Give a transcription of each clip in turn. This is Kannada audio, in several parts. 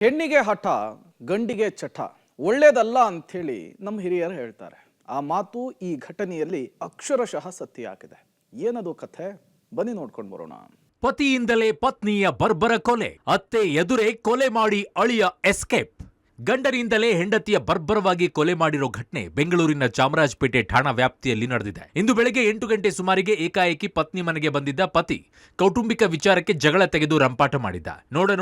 ಹೆಣ್ಣಿಗೆ ಹಠ ಗಂಡಿಗೆ ಚಟ ಒಳ್ಳೇದಲ್ಲ ಅಂಥೇಳಿ ನಮ್ಮ ಹಿರಿಯರು ಹೇಳ್ತಾರೆ. ಆ ಮಾತು ಈ ಘಟನೆಯಲ್ಲಿ ಅಕ್ಷರಶಃ ಸತ್ಯ ಆಗಿದೆ. ಏನದು ಕಥೆ, ಬನ್ನಿ ನೋಡ್ಕೊಂಡು ಬರೋಣ. ಪತಿಯಿಂದಲೇ ಪತ್ನಿಯ ಬರ್ಬರ ಕೊಲೆ, ಅತ್ತೆ ಎದುರೇ ಕೊಲೆ ಮಾಡಿ ಅಳಿಯ ಎಸ್ಕೇಪ್. ಗಂಡನಿಂದಲೇ ಹೆಂಡತಿಯ ಬರ್ಬರವಾಗಿ ಕೊಲೆ ಮಾಡಿರೋ ಘಟನೆ ಬೆಂಗಳೂರಿನ ಚಾಮರಾಜಪೇಟೆ ಠಾಣಾ ವ್ಯಾಪ್ತಿಯಲ್ಲಿ ನಡೆದಿದೆ. ಇಂದು ಬೆಳಗ್ಗೆ 8 ಗಂಟೆ ಸುಮಾರಿಗೆ ಏಕಾಏಕಿ ಪತ್ನಿ ಮನೆಗೆ ಬಂದಿದ್ದ ಪತಿ ಕೌಟುಂಬಿಕ ವಿಚಾರಕ್ಕೆ ಜಗಳ ತೆಗೆದು ರಂಪಾಟ ಮಾಡಿದ್ದ.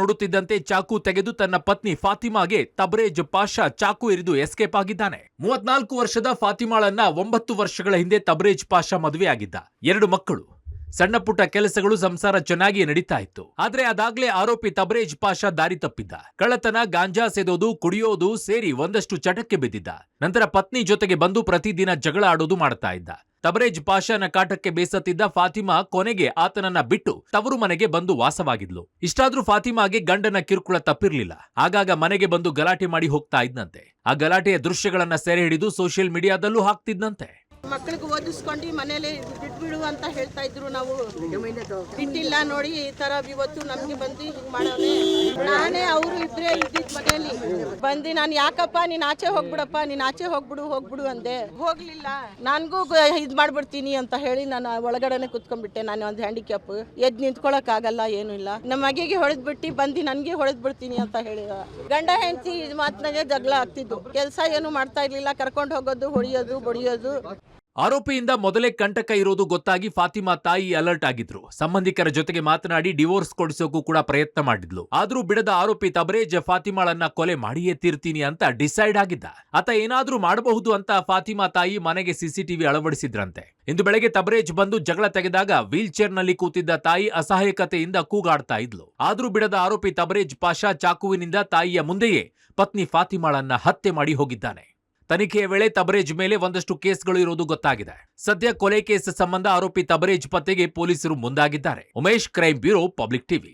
ನೋಡುತ್ತಿದ್ದಂತೆ ಚಾಕು ತೆಗೆದು ತನ್ನ ಪತ್ನಿ ಫಾತಿಮಾಗೆ ತಬರೇಜ್ ಪಾಷಾ ಚಾಕು ಇರಿದು ಎಸ್ಕೇಪ್ ಆಗಿದ್ದಾನೆ. 34 ವರ್ಷದ ಫಾತಿಮಾಳನ್ನ 9 ವರ್ಷಗಳ ಹಿಂದೆ ತಬರೇಜ್ ಪಾಷಾ ಮದುವೆಯಾಗಿದ್ದ. 2 ಮಕ್ಕಳು, ಸಣ್ಣ ಪುಟ್ಟ ಕೆಲಸಗಳು, ಸಂಸಾರ ಚೆನ್ನಾಗಿ ನಡೀತಾ ಇತ್ತು. ಆದ್ರೆ ಅದಾಗ್ಲೇ ಆರೋಪಿ ತಬರೇಜ್ ಪಾಷಾ ದಾರಿ ತಪ್ಪಿದ್ದ. ಕಳ್ಳತನ, ಗಾಂಜಾ ಸೇದೋದು, ಕುಡಿಯೋದು ಸೇರಿ ಒಂದಷ್ಟು ಚಟಕ್ಕೆ ಬಿದ್ದಿದ್ದ. ನಂತರ ಪತ್ನಿ ಜೊತೆಗೆ ಬಂದು ಪ್ರತಿದಿನ ಜಗಳ ಆಡೋದು ಮಾಡ್ತಾ ಇದ್ದ. ತಬರೇಜ್ ಪಾಷಾನ ಕಾಟಕ್ಕೆ ಬೇಸತ್ತಿದ್ದ ಫಾತಿಮಾ ಕೊನೆಗೆ ಆತನನ್ನ ಬಿಟ್ಟು ತವರು ಮನೆಗೆ ಬಂದು ವಾಸವಾಗಿದ್ಲು. ಇಷ್ಟಾದ್ರೂ ಫಾತಿಮಾಗೆ ಗಂಡನ ಕಿರುಕುಳ ತಪ್ಪಿರ್ಲಿಲ್ಲ. ಆಗಾಗ ಮನೆಗೆ ಬಂದು ಗಲಾಟೆ ಮಾಡಿ ಹೋಗ್ತಾ ಇದ್ನಂತೆ. ಆ ಗಲಾಟೆಯ ದೃಶ್ಯಗಳನ್ನ ಸೆರೆ ಹಿಡಿದು ಸೋಷಿಯಲ್ ಮೀಡಿಯಾದಲ್ಲೂ ಹಾಕ್ತಿದ್ನಂತೆ. ಮಕ್ಕಳಿಗೆ ಓದಿಸ್ಕೊಂಡು ಮನೇಲಿ ಬಿಟ್ಬಿಡು ಅಂತ ಹೇಳ್ತಾ ಇದ್ರು. ನಾವು ಬಿಟ್ಟಿಲ್ಲ ನೋಡಿ, ಈ ತರ ಇವತ್ತು ನಮ್ಗೆ ಬಂದು ಹಿಂಗ್ ಮಾಡೋನೆ. ನಾನೇ ಅವರು ಇಬ್ರೇ ಇದ್ದಿದ್ ಮನೆಯಲ್ಲಿ ಬಂದು ನಾನು ಯಾಕಪ್ಪ ನೀನ್ ಆಚೆ ಹೋಗ್ಬಿಡಪ್ಪ, ನೀನ್ ಆಚೆ ಹೋಗ್ಬಿಡು ಅಂದೆ. ಹೋಗ್ಲಿಲ್ಲ. ನನ್ಗೂ ಇದ್ ಮಾಡ್ಬಿಡ್ತೀನಿ ಅಂತ ಹೇಳಿ ನಾನು ಒಳಗಡೆನೆ ಕುತ್ಕೊಂಡ್ಬಿಟ್ಟೆ. ನಾನು ಒಂದು ಹ್ಯಾಂಡಿಕ್ಯಾಪ್, ಎದ್ ನಿಂತ್ಕೊಳಕ್ ಆಗಲ್ಲ, ಏನು ಇಲ್ಲ. ನಮ್ಮ ಮಗಿಗೆ ಹೊಡೆದ್ಬಿಟ್ಟು ಬಂದು ನನ್ಗೆ ಹೊಡೆದ್ಬಿಡ್ತೀನಿ ಅಂತ ಹೇಳಿದ. ಗಂಡ ಹೆಂಡತಿ ಮಾತ್ನಾಗೆ ಜಗಳ ಆಗ್ತಿದ್ದು. ಕೆಲಸ ಏನು ಮಾಡ್ತಾ ಇರ್ಲಿಲ್ಲ. ಕರ್ಕೊಂಡು ಹೋಗೋದು, ಹೊಡಿಯೋದು, ಬಡಿಯೋದು. ಆರೋಪಿಯಿಂದ ಮೊದಲೇ ಕಂಟಕ ಇರೋದು ಗೊತ್ತಾಗಿ ಫಾತಿಮಾ ತಾಯಿ ಅಲರ್ಟ್ ಆಗಿದ್ರು. ಸಂಬಂಧಿಕರ ಜೊತೆಗೆ ಮಾತನಾಡಿ ಡಿವೋರ್ಸ್ ಕೊಡಿಸೋಕು ಕೂಡ ಪ್ರಯತ್ನ ಮಾಡಿದ್ಲು. ಆದ್ರೂ ಬಿಡದ ಆರೋಪಿ ತಬರೇಜ್ ಫಾತಿಮಾಳನ್ನ ಕೊಲೆ ಮಾಡಿಯೇ ತೀರ್ತೀನಿ ಅಂತ ಡಿಸೈಡ್ ಆಗಿದ್ದ. ಆತ ಏನಾದ್ರೂ ಮಾಡಬಹುದು ಅಂತ ಫಾತಿಮಾ ತಾಯಿ ಮನೆಗೆ ಸಿಸಿಟಿವಿ ಅಳವಡಿಸಿದ್ರಂತೆ. ಇಂದು ಬೆಳಗ್ಗೆ ತಬರೇಜ್ ಬಂದು ಜಗಳ ತೆಗೆದಾಗ ವೀಲ್ ಚೇರ್ ನಲ್ಲಿ ಕೂತಿದ್ದ ತಾಯಿ ಅಸಹಾಯಕತೆಯಿಂದ ಕೂಗಾಡ್ತಾ ಇದ್ಲು. ಆದ್ರೂ ಬಿಡದ ಆರೋಪಿ ತಬರೇಜ್ ಪಾಷಾ ಚಾಕುವಿನಿಂದ ತಾಯಿಯ ಮುಂದೆಯೇ ಪತ್ನಿ ಫಾತಿಮಾಳನ್ನ ಹತ್ಯೆ ಮಾಡಿ ಹೋಗಿದ್ದಾನೆ. ತನಿಖೆಯ ವೇಳೆ ತಬರೇಜ್ ಮೇಲೆ ಒಂದಷ್ಟು ಕೇಸ್ಗಳು ಇರೋದು ಗೊತ್ತಾಗಿದೆ. ಸದ್ಯ ಕೊಲೆ ಕೇಸ್ ಸಂಬಂಧ ಆರೋಪಿ ತಬರೇಜ್ ಪತ್ತೆಗೆ ಪೊಲೀಸರು ಮುಂದಾಗಿದ್ದಾರೆ. Umesh, crime bureau, public TV.